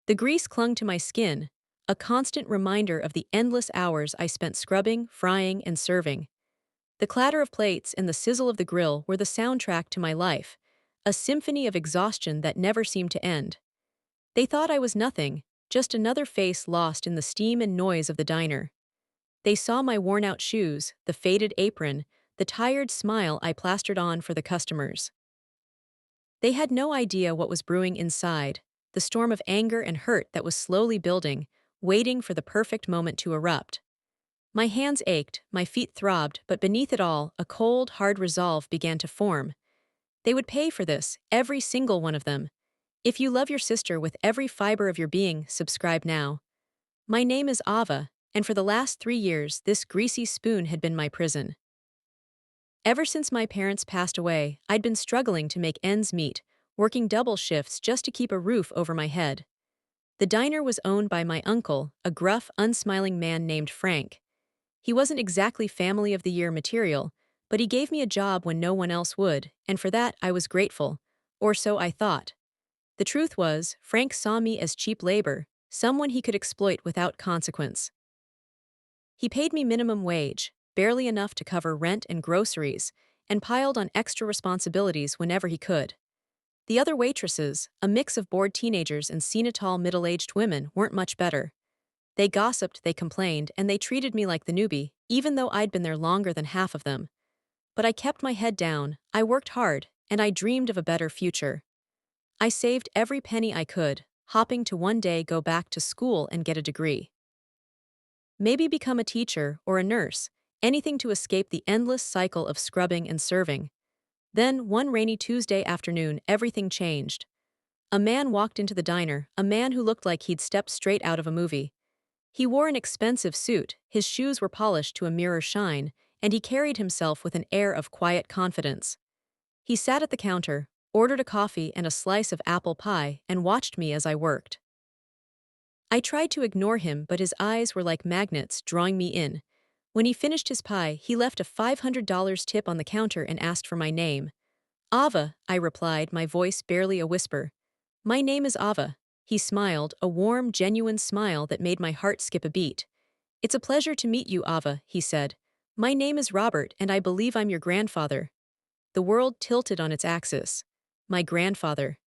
The grease clung to my skin, a constant reminder of the endless hours I spent scrubbing, frying, and serving. The clatter of plates and the sizzle of the grill were the soundtrack to my life, a symphony of exhaustion that never seemed to end. They thought I was nothing, just another face lost in the steam and noise of the diner. They saw my worn-out shoes, the faded apron, the tired smile I plastered on for the customers. They had no idea what was brewing inside, the storm of anger and hurt that was slowly building, waiting for the perfect moment to erupt. My hands ached, my feet throbbed, but beneath it all, a cold, hard resolve began to form. They would pay for this, every single one of them. If you love your sister with every fiber of your being, subscribe now. My name is Ava, and for the last 3 years, this greasy spoon had been my prison. Ever since my parents passed away, I'd been struggling to make ends meet, working double shifts just to keep a roof over my head. The diner was owned by my uncle, a gruff, unsmiling man named Frank. He wasn't exactly family of the year material, but he gave me a job when no one else would, and for that I was grateful. Or so I thought. The truth was, Frank saw me as cheap labor, someone he could exploit without consequence. He paid me minimum wage, barely enough to cover rent and groceries, and piled on extra responsibilities whenever he could. The other waitresses, a mix of bored teenagers and senile middle-aged women, weren't much better. They gossiped, they complained, and they treated me like the newbie, even though I'd been there longer than half of them. But I kept my head down, I worked hard, and I dreamed of a better future. I saved every penny I could, hoping to one day go back to school and get a degree. Maybe become a teacher or a nurse, anything to escape the endless cycle of scrubbing and serving. Then, one rainy Tuesday afternoon, everything changed. A man walked into the diner, a man who looked like he'd stepped straight out of a movie. He wore an expensive suit, his shoes were polished to a mirror shine, and he carried himself with an air of quiet confidence. He sat at the counter, ordered a coffee and a slice of apple pie, and watched me as I worked. I tried to ignore him, but his eyes were like magnets, drawing me in. When he finished his pie, he left a $500 tip on the counter and asked for my name. Ava, I replied, my voice barely a whisper. My name is Ava. He smiled, a warm, genuine smile that made my heart skip a beat. It's a pleasure to meet you, Ava, he said. My name is Robert, and I believe I'm your grandfather. The world tilted on its axis. My grandfather.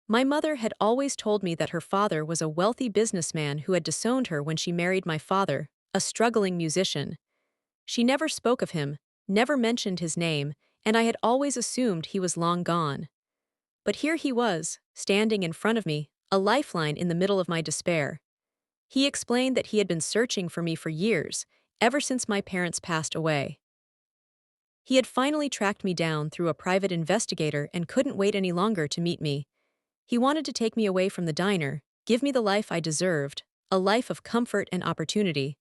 My mother had always told me that her father was a wealthy businessman who had disowned her when she married my father, a struggling musician. She never spoke of him, never mentioned his name, and I had always assumed he was long gone. But here he was, standing in front of me, a lifeline in the middle of my despair. He explained that he had been searching for me for years, ever since my parents passed away. He had finally tracked me down through a private investigator and couldn't wait any longer to meet me. He wanted to take me away from the diner, give me the life I deserved, a life of comfort and opportunity.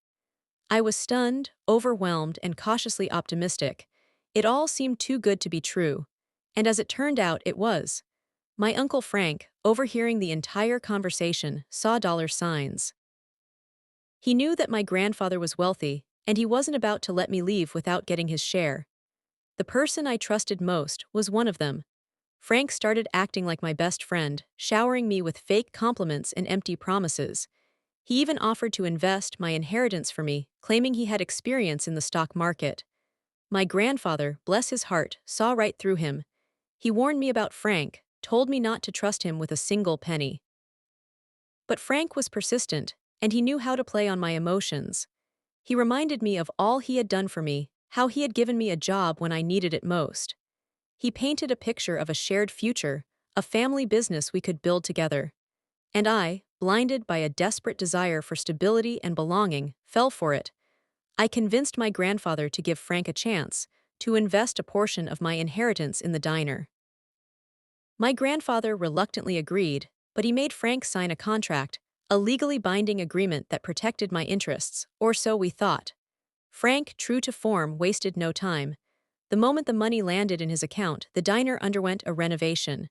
I was stunned, overwhelmed, and cautiously optimistic. It all seemed too good to be true. And as it turned out, it was. My Uncle Frank, overhearing the entire conversation, saw dollar signs. He knew that my grandfather was wealthy, and he wasn't about to let me leave without getting his share. The person I trusted most was one of them. Frank started acting like my best friend, showering me with fake compliments and empty promises. He even offered to invest my inheritance for me, claiming he had experience in the stock market. My grandfather, bless his heart, saw right through him. He warned me about Frank, told me not to trust him with a single penny. But Frank was persistent, and he knew how to play on my emotions. He reminded me of all he had done for me, how he had given me a job when I needed it most. He painted a picture of a shared future, a family business we could build together. And I, blinded by a desperate desire for stability and belonging, fell for it. I convinced my grandfather to give Frank a chance, to invest a portion of my inheritance in the diner. My grandfather reluctantly agreed, but he made Frank sign a contract, a legally binding agreement that protected my interests, or so we thought. Frank, true to form, wasted no time. The moment the money landed in his account, the diner underwent a renovation.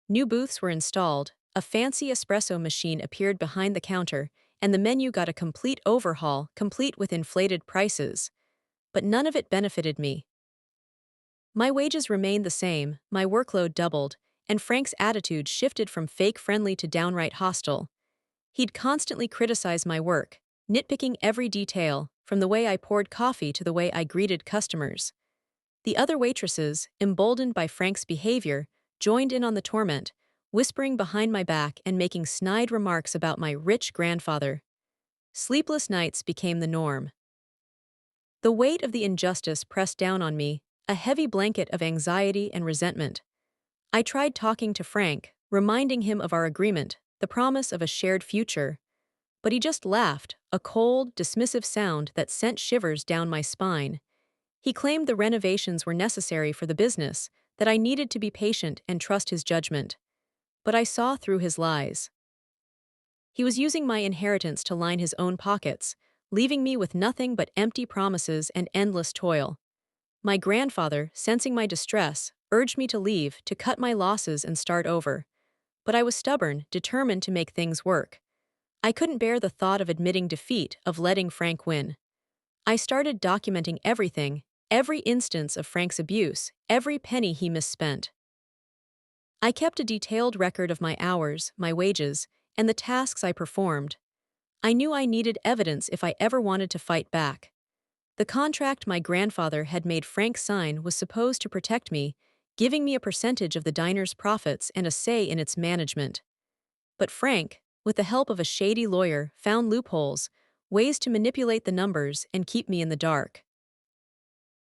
New booths were installed, a fancy espresso machine appeared behind the counter, and the menu got a complete overhaul, complete with inflated prices. But none of it benefited me. My wages remained the same, my workload doubled, and Frank's attitude shifted from fake friendly to downright hostile. He'd constantly criticize my work, nitpicking every detail, from the way I poured coffee to the way I greeted customers. The other waitresses, emboldened by Frank's behavior, joined in on the torment, whispering behind my back and making snide remarks about my rich grandfather. Sleepless nights became the norm. The weight of the injustice pressed down on me, a heavy blanket of anxiety and resentment. I tried talking to Frank, reminding him of our agreement, the promise of a shared future. But he just laughed, a cold, dismissive sound that sent shivers down my spine. He claimed the renovations were necessary for the business, that I needed to be patient and trust his judgment. But I saw through his lies. He was using my inheritance to line his own pockets, leaving me with nothing but empty promises and endless toil. My grandfather, sensing my distress, urged me to leave, to cut my losses and start over. But I was stubborn, determined to make things work. I couldn't bear the thought of admitting defeat, of letting Frank win. I started documenting everything, every instance of Frank's abuse, every penny he misspent. I kept a detailed record of my hours, my wages, and the tasks I performed. I knew I needed evidence if I ever wanted to fight back. The contract my grandfather had made Frank sign was supposed to protect me, giving me a percentage of the diner's profits and a say in its management. But Frank, with the help of a shady lawyer, found loopholes, ways to manipulate the numbers and keep me in the dark.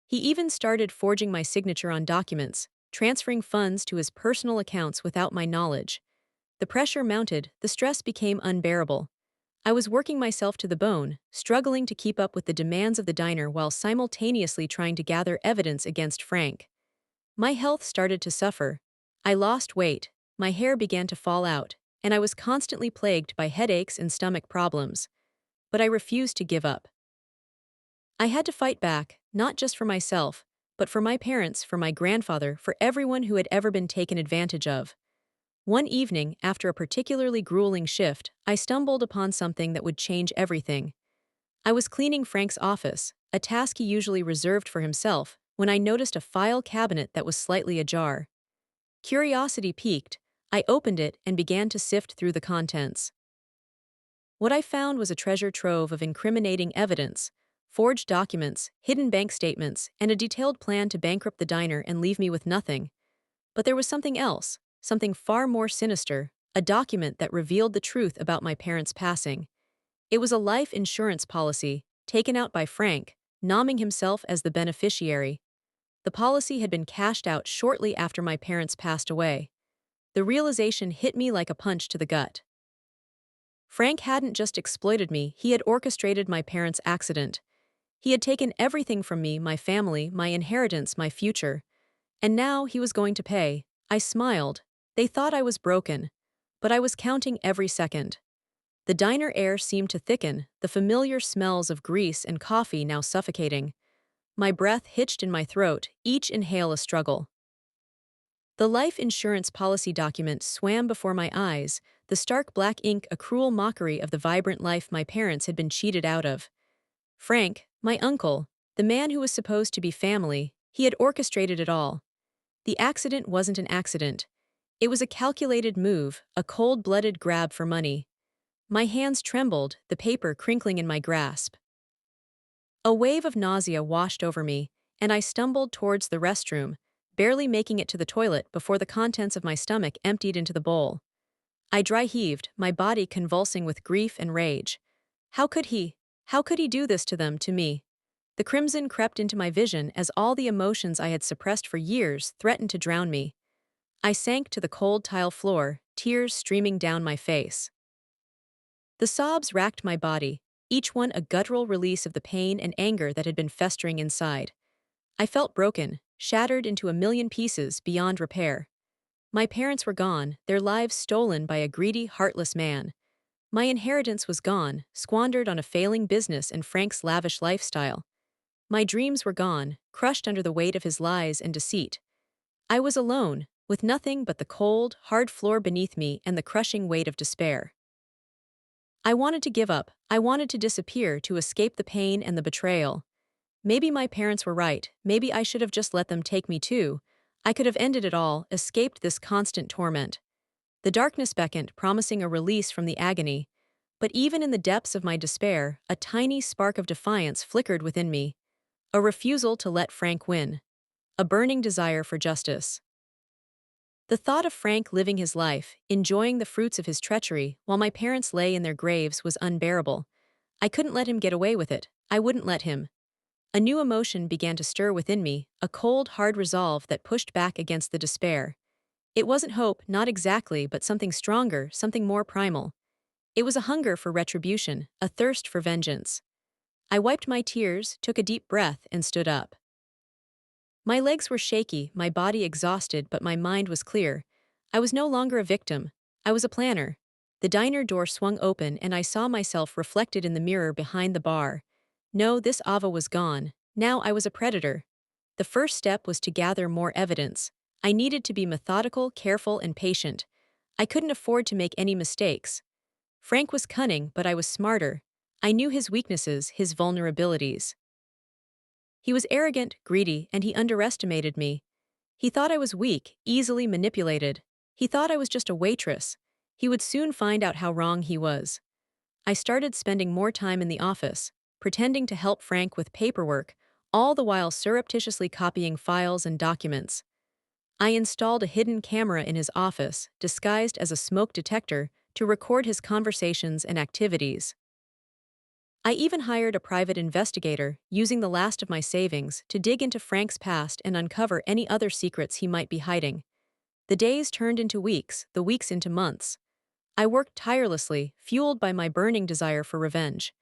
He even started forging my signature on documents, transferring funds to his personal accounts without my knowledge. The pressure mounted, the stress became unbearable. I was working myself to the bone, struggling to keep up with the demands of the diner while simultaneously trying to gather evidence against Frank. My health started to suffer. I lost weight, my hair began to fall out, and I was constantly plagued by headaches and stomach problems. But I refused to give up. I had to fight back, not just for myself, but for my parents, for my grandfather, for everyone who had ever been taken advantage of. One evening, after a particularly grueling shift, I stumbled upon something that would change everything. I was cleaning Frank's office, a task he usually reserved for himself, when I noticed a file cabinet that was slightly ajar. Curiosity piqued, I opened it and began to sift through the contents. What I found was a treasure trove of incriminating evidence, forged documents, hidden bank statements, and a detailed plan to bankrupt the diner and leave me with nothing. But there was something else, something far more sinister, a document that revealed the truth about my parents' passing. It was a life insurance policy, taken out by Frank, nomming himself as the beneficiary. The policy had been cashed out shortly after my parents passed away. The realization hit me like a punch to the gut. Frank hadn't just exploited me, he had orchestrated my parents' accident. He had taken everything from me, my family, my inheritance, my future. And now he was going to pay. I smiled. They thought I was broken. But I was counting every second. The diner air seemed to thicken, the familiar smells of grease and coffee now suffocating. My breath hitched in my throat, each inhale a struggle. The life insurance policy document swam before my eyes, the stark black ink a cruel mockery of the vibrant life my parents had been cheated out of. Frank, my uncle, the man who was supposed to be family, he had orchestrated it all. The accident wasn't an accident. It was a calculated move, a cold-blooded grab for money. My hands trembled, the paper crinkling in my grasp. A wave of nausea washed over me, and I stumbled towards the restroom, barely making it to the toilet before the contents of my stomach emptied into the bowl. I dry-heaved, my body convulsing with grief and rage. How could he? How could he do this to them, to me? The crimson crept into my vision as all the emotions I had suppressed for years threatened to drown me. I sank to the cold tile floor, tears streaming down my face. The sobs racked my body, each one a guttural release of the pain and anger that had been festering inside. I felt broken, shattered into a million pieces beyond repair. My parents were gone, their lives stolen by a greedy, heartless man. My inheritance was gone, squandered on a failing business and Frank's lavish lifestyle. My dreams were gone, crushed under the weight of his lies and deceit. I was alone, with nothing but the cold, hard floor beneath me and the crushing weight of despair. I wanted to give up, I wanted to disappear to escape the pain and the betrayal. Maybe my parents were right, maybe I should have just let them take me too. I could have ended it all, escaped this constant torment. The darkness beckoned, promising a release from the agony. But even in the depths of my despair, a tiny spark of defiance flickered within me. A refusal to let Frank win. A burning desire for justice. The thought of Frank living his life, enjoying the fruits of his treachery, while my parents lay in their graves was unbearable. I couldn't let him get away with it. I wouldn't let him. A new emotion began to stir within me, a cold, hard resolve that pushed back against the despair. It wasn't hope, not exactly, but something stronger, something more primal. It was a hunger for retribution, a thirst for vengeance. I wiped my tears, took a deep breath, and stood up. My legs were shaky, my body exhausted, but my mind was clear. I was no longer a victim. I was a planner. The diner door swung open and I saw myself reflected in the mirror behind the bar. No, this Ava was gone. Now I was a predator. The first step was to gather more evidence. I needed to be methodical, careful, and patient. I couldn't afford to make any mistakes. Frank was cunning, but I was smarter. I knew his weaknesses, his vulnerabilities. He was arrogant, greedy, and he underestimated me. He thought I was weak, easily manipulated. He thought I was just a waitress. He would soon find out how wrong he was. I started spending more time in the office, pretending to help Frank with paperwork, all the while surreptitiously copying files and documents. I installed a hidden camera in his office, disguised as a smoke detector, to record his conversations and activities. I even hired a private investigator, using the last of my savings, to dig into Frank's past and uncover any other secrets he might be hiding. The days turned into weeks, the weeks into months. I worked tirelessly, fueled by my burning desire for revenge.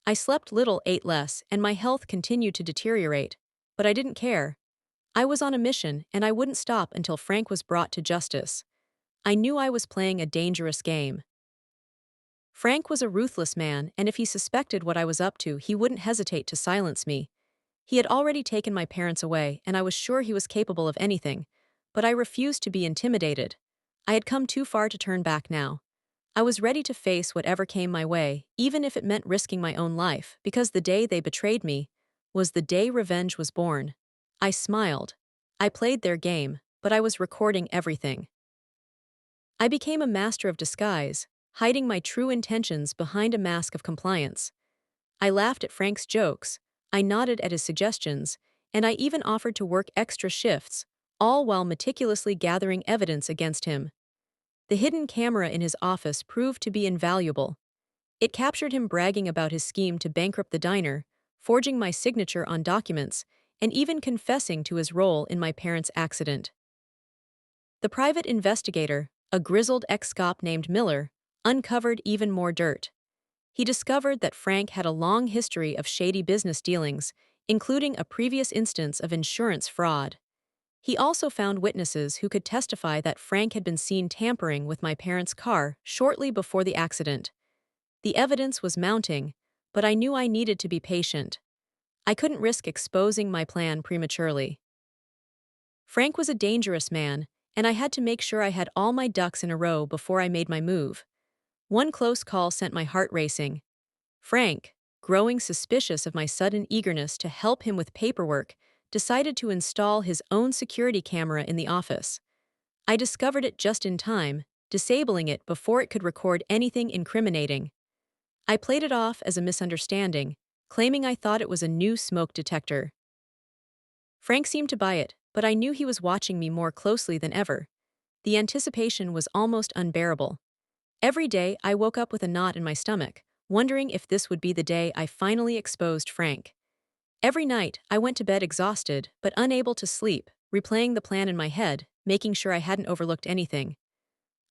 I slept little, ate less, and my health continued to deteriorate. But I didn't care. I was on a mission, and I wouldn't stop until Frank was brought to justice. I knew I was playing a dangerous game. Frank was a ruthless man, and if he suspected what I was up to, he wouldn't hesitate to silence me. He had already taken my parents away, and I was sure he was capable of anything. But I refused to be intimidated. I had come too far to turn back now. I was ready to face whatever came my way, even if it meant risking my own life, because the day they betrayed me was the day revenge was born. I smiled. I played their game, but I was recording everything. I became a master of disguise, hiding my true intentions behind a mask of compliance. I laughed at Frank's jokes, I nodded at his suggestions, and I even offered to work extra shifts, all while meticulously gathering evidence against him. The hidden camera in his office proved to be invaluable. It captured him bragging about his scheme to bankrupt the diner, forging my signature on documents, and even confessing to his role in my parents' accident. The private investigator, a grizzled ex-cop named Miller, uncovered even more dirt. He discovered that Frank had a long history of shady business dealings, including a previous instance of insurance fraud. He also found witnesses who could testify that Frank had been seen tampering with my parents' car shortly before the accident. The evidence was mounting, but I knew I needed to be patient. I couldn't risk exposing my plan prematurely. Frank was a dangerous man, and I had to make sure I had all my ducks in a row before I made my move. One close call sent my heart racing. Frank, growing suspicious of my sudden eagerness to help him with paperwork, decided to install his own security camera in the office. I discovered it just in time, disabling it before it could record anything incriminating. I played it off as a misunderstanding, claiming I thought it was a new smoke detector. Frank seemed to buy it, but I knew he was watching me more closely than ever. The anticipation was almost unbearable. Every day, I woke up with a knot in my stomach, wondering if this would be the day I finally exposed Frank. Every night, I went to bed exhausted, but unable to sleep, replaying the plan in my head, making sure I hadn't overlooked anything.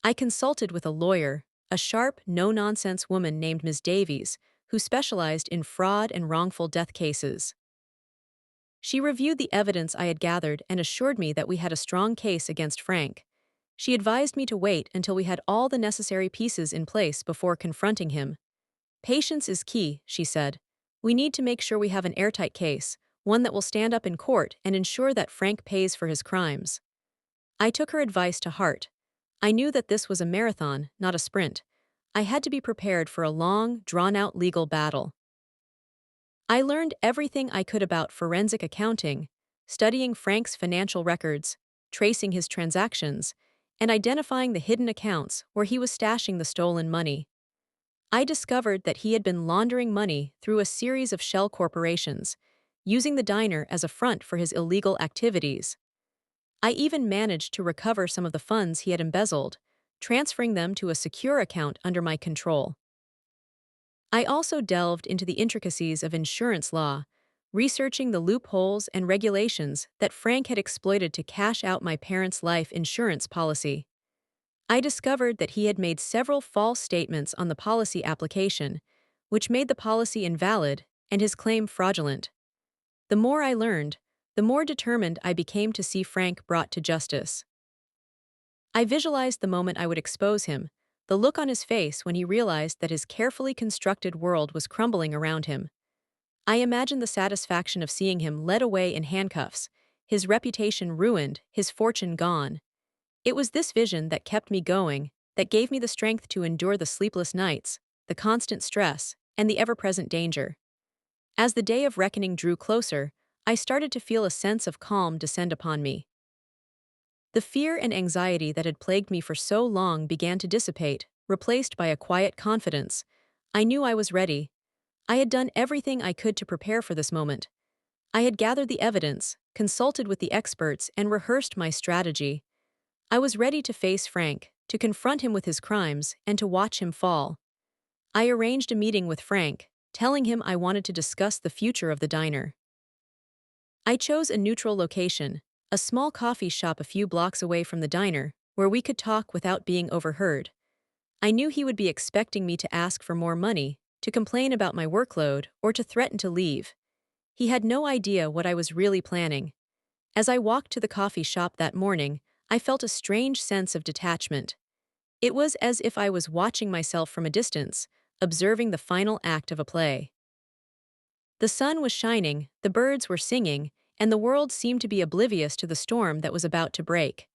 I consulted with a lawyer, a sharp, no-nonsense woman named Ms. Davies, who specialized in fraud and wrongful death cases. She reviewed the evidence I had gathered and assured me that we had a strong case against Frank. She advised me to wait until we had all the necessary pieces in place before confronting him. Patience is key, she said. We need to make sure we have an airtight case, one that will stand up in court and ensure that Frank pays for his crimes. I took her advice to heart. I knew that this was a marathon, not a sprint. I had to be prepared for a long, drawn-out legal battle. I learned everything I could about forensic accounting, studying Frank's financial records, tracing his transactions, and identifying the hidden accounts where he was stashing the stolen money. I discovered that he had been laundering money through a series of shell corporations, using the diner as a front for his illegal activities. I even managed to recover some of the funds he had embezzled, transferring them to a secure account under my control. I also delved into the intricacies of insurance law, researching the loopholes and regulations that Frank had exploited to cash out my parents' life insurance policy. I discovered that he had made several false statements on the policy application, which made the policy invalid and his claim fraudulent. The more I learned, the more determined I became to see Frank brought to justice. I visualized the moment I would expose him, the look on his face when he realized that his carefully constructed world was crumbling around him. I imagined the satisfaction of seeing him led away in handcuffs, his reputation ruined, his fortune gone. It was this vision that kept me going, that gave me the strength to endure the sleepless nights, the constant stress, and the ever-present danger. As the day of reckoning drew closer, I started to feel a sense of calm descend upon me. The fear and anxiety that had plagued me for so long began to dissipate, replaced by a quiet confidence. I knew I was ready. I had done everything I could to prepare for this moment. I had gathered the evidence, consulted with the experts, and rehearsed my strategy. I was ready to face Frank, to confront him with his crimes, and to watch him fall. I arranged a meeting with Frank, telling him I wanted to discuss the future of the diner. I chose a neutral location, a small coffee shop a few blocks away from the diner, where we could talk without being overheard. I knew he would be expecting me to ask for more money, to complain about my workload, or to threaten to leave. He had no idea what I was really planning. As I walked to the coffee shop that morning, I felt a strange sense of detachment. It was as if I was watching myself from a distance, observing the final act of a play. The sun was shining, the birds were singing, and the world seemed to be oblivious to the storm that was about to break.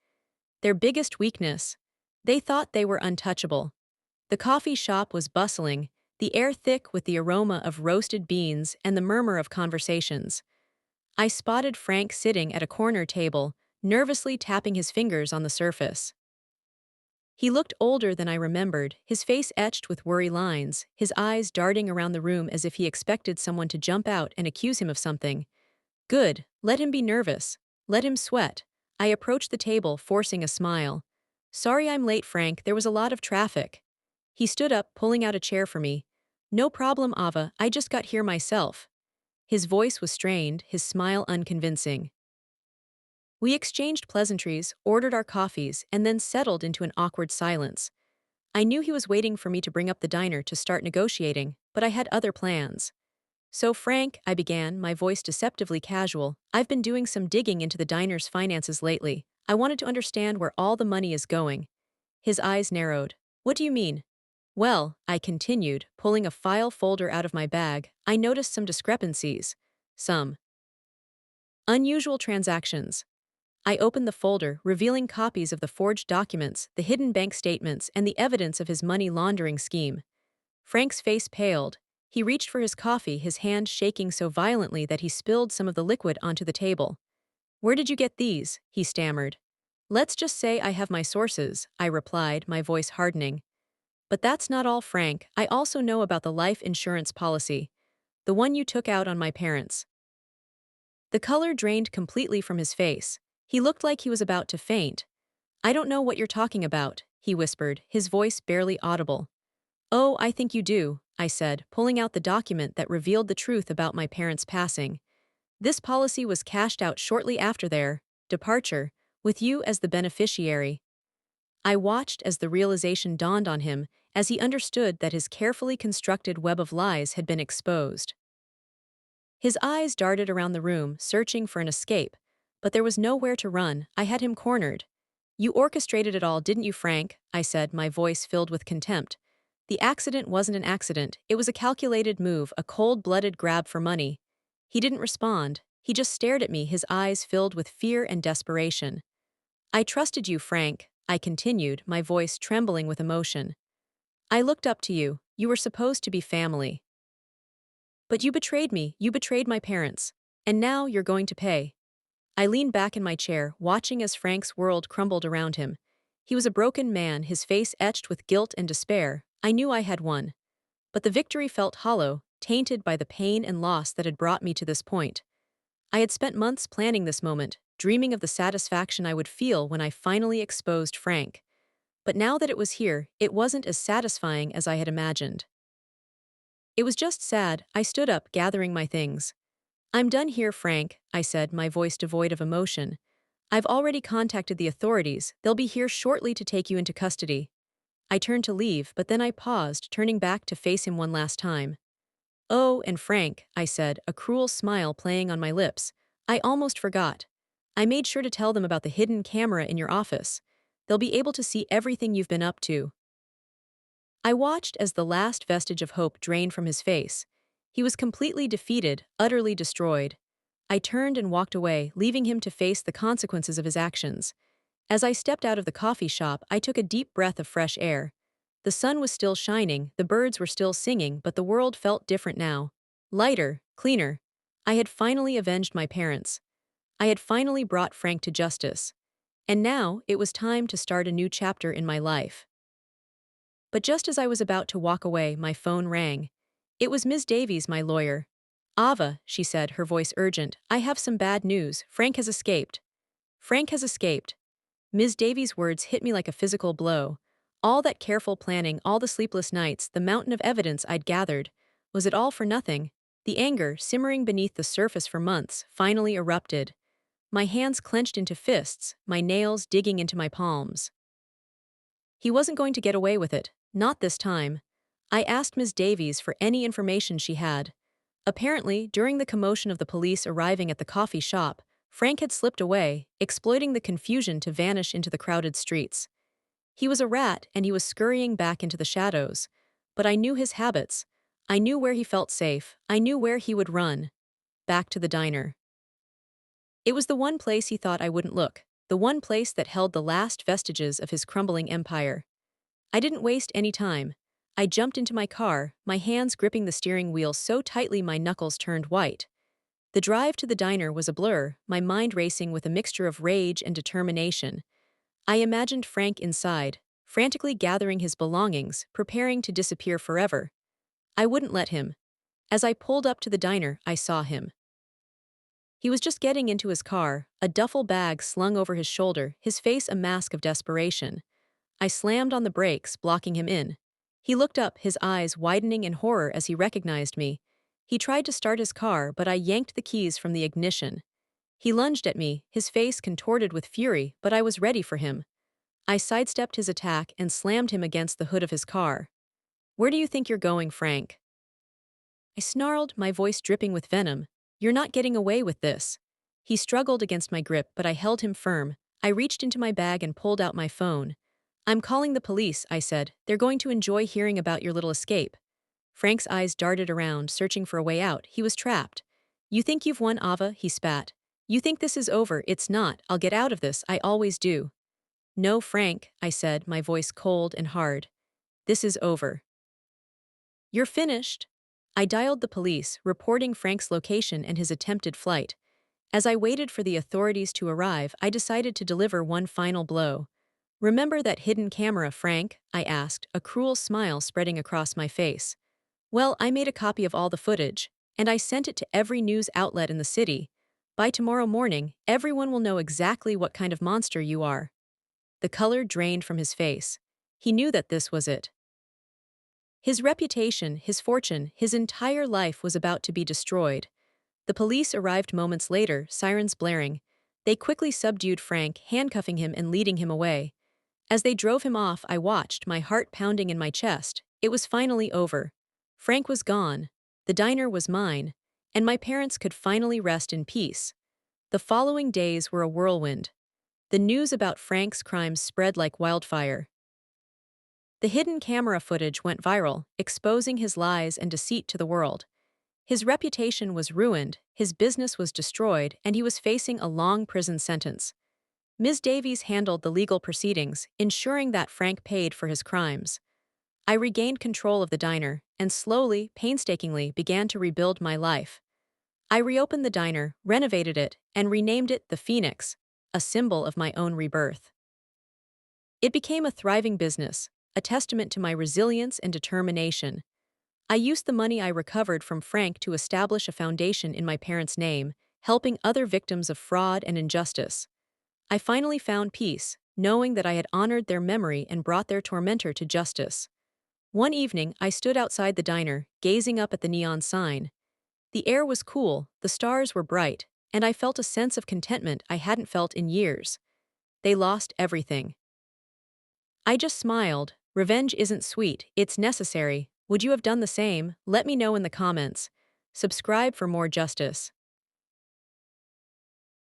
Their biggest weakness: they thought they were untouchable. The coffee shop was bustling, the air thick with the aroma of roasted beans and the murmur of conversations. I spotted Frank sitting at a corner table, nervously tapping his fingers on the surface. He looked older than I remembered, his face etched with worry lines, his eyes darting around the room as if he expected someone to jump out and accuse him of something. Good, let him be nervous. Let him sweat. I approached the table, forcing a smile. Sorry I'm late, Frank, there was a lot of traffic. He stood up, pulling out a chair for me. No problem, Ava, I just got here myself. His voice was strained, his smile unconvincing. We exchanged pleasantries, ordered our coffees, and then settled into an awkward silence. I knew he was waiting for me to bring up the diner to start negotiating, but I had other plans. So Frank, I began, my voice deceptively casual, I've been doing some digging into the diner's finances lately. I wanted to understand where all the money is going. His eyes narrowed. What do you mean? Well, I continued, pulling a file folder out of my bag, I noticed some discrepancies. Some unusual transactions. I opened the folder, revealing copies of the forged documents, the hidden bank statements, and the evidence of his money laundering scheme. Frank's face paled. He reached for his coffee, his hand shaking so violently that he spilled some of the liquid onto the table. Where did you get these? He stammered. Let's just say I have my sources, I replied, my voice hardening. But that's not all, Frank. I also know about the life insurance policy. The one you took out on my parents. The color drained completely from his face. He looked like he was about to faint. I don't know what you're talking about, he whispered, his voice barely audible. Oh, I think you do, I said, pulling out the document that revealed the truth about my parents' passing. This policy was cashed out shortly after their departure, with you as the beneficiary. I watched as the realization dawned on him, as he understood that his carefully constructed web of lies had been exposed. His eyes darted around the room, searching for an escape, but there was nowhere to run. I had him cornered. You orchestrated it all, didn't you, Frank? I said, my voice filled with contempt. The accident wasn't an accident, it was a calculated move, a cold-blooded grab for money. He didn't respond. He just stared at me, his eyes filled with fear and desperation. I trusted you, Frank, I continued, my voice trembling with emotion. I looked up to you. You were supposed to be family. But you betrayed me, you betrayed my parents. And now you're going to pay. I leaned back in my chair, watching as Frank's world crumbled around him. He was a broken man, his face etched with guilt and despair. I knew I had won. But the victory felt hollow, tainted by the pain and loss that had brought me to this point. I had spent months planning this moment, dreaming of the satisfaction I would feel when I finally exposed Frank. But now that it was here, it wasn't as satisfying as I had imagined. It was just sad. I stood up, gathering my things. "I'm done here, Frank," I said, my voice devoid of emotion. "I've already contacted the authorities. They'll be here shortly to take you into custody." I turned to leave, but then I paused, turning back to face him one last time. "Oh, and Frank," I said, a cruel smile playing on my lips. "I almost forgot. I made sure to tell them about the hidden camera in your office. They'll be able to see everything you've been up to." I watched as the last vestige of hope drained from his face. He was completely defeated, utterly destroyed. I turned and walked away, leaving him to face the consequences of his actions. As I stepped out of the coffee shop, I took a deep breath of fresh air. The sun was still shining, the birds were still singing, but the world felt different now. Lighter, cleaner. I had finally avenged my parents. I had finally brought Frank to justice. And now, it was time to start a new chapter in my life. But just as I was about to walk away, my phone rang. It was Ms. Davies, my lawyer. "Ava," she said, her voice urgent, "I have some bad news. Frank has escaped." Frank has escaped. Ms. Davies' words hit me like a physical blow. All that careful planning, all the sleepless nights, the mountain of evidence I'd gathered, was it all for nothing? The anger, simmering beneath the surface for months, finally erupted. My hands clenched into fists, my nails digging into my palms. He wasn't going to get away with it, not this time. I asked Ms. Davies for any information she had. Apparently, during the commotion of the police arriving at the coffee shop, Frank had slipped away, exploiting the confusion to vanish into the crowded streets. He was a rat, and he was scurrying back into the shadows. But I knew his habits. I knew where he felt safe. I knew where he would run. Back to the diner. It was the one place he thought I wouldn't look, the one place that held the last vestiges of his crumbling empire. I didn't waste any time. I jumped into my car, my hands gripping the steering wheel so tightly my knuckles turned white. The drive to the diner was a blur, my mind racing with a mixture of rage and determination. I imagined Frank inside, frantically gathering his belongings, preparing to disappear forever. I wouldn't let him. As I pulled up to the diner, I saw him. He was just getting into his car, a duffel bag slung over his shoulder, his face a mask of desperation. I slammed on the brakes, blocking him in. He looked up, his eyes widening in horror as he recognized me. He tried to start his car, but I yanked the keys from the ignition. He lunged at me, his face contorted with fury, but I was ready for him. I sidestepped his attack and slammed him against the hood of his car. "Where do you think you're going, Frank?" I snarled, my voice dripping with venom. "You're not getting away with this." He struggled against my grip, but I held him firm. I reached into my bag and pulled out my phone. "I'm calling the police," I said. "They're going to enjoy hearing about your little escape." Frank's eyes darted around, searching for a way out. He was trapped. "You think you've won, Ava?" he spat. "You think this is over? It's not. I'll get out of this. I always do." "No, Frank," I said, my voice cold and hard. "This is over. You're finished." I dialed the police, reporting Frank's location and his attempted flight. As I waited for the authorities to arrive, I decided to deliver one final blow. "Remember that hidden camera, Frank?" I asked, a cruel smile spreading across my face. "Well, I made a copy of all the footage, and I sent it to every news outlet in the city. By tomorrow morning, everyone will know exactly what kind of monster you are." The color drained from his face. He knew that this was it. His reputation, his fortune, his entire life was about to be destroyed. The police arrived moments later, sirens blaring. They quickly subdued Frank, handcuffing him and leading him away. As they drove him off, I watched, my heart pounding in my chest. It was finally over. Frank was gone. The diner was mine. And my parents could finally rest in peace. The following days were a whirlwind. The news about Frank's crimes spread like wildfire. The hidden camera footage went viral, exposing his lies and deceit to the world. His reputation was ruined, his business was destroyed, and he was facing a long prison sentence. Ms. Davies handled the legal proceedings, ensuring that Frank paid for his crimes. I regained control of the diner, and slowly, painstakingly, began to rebuild my life. I reopened the diner, renovated it, and renamed it the Phoenix, a symbol of my own rebirth. It became a thriving business, a testament to my resilience and determination. I used the money I recovered from Frank to establish a foundation in my parents' name, helping other victims of fraud and injustice. I finally found peace, knowing that I had honored their memory and brought their tormentor to justice. One evening, I stood outside the diner, gazing up at the neon sign. The air was cool, the stars were bright, and I felt a sense of contentment I hadn't felt in years. They lost everything. I just smiled. Revenge isn't sweet, it's necessary. Would you have done the same? Let me know in the comments. Subscribe for more justice.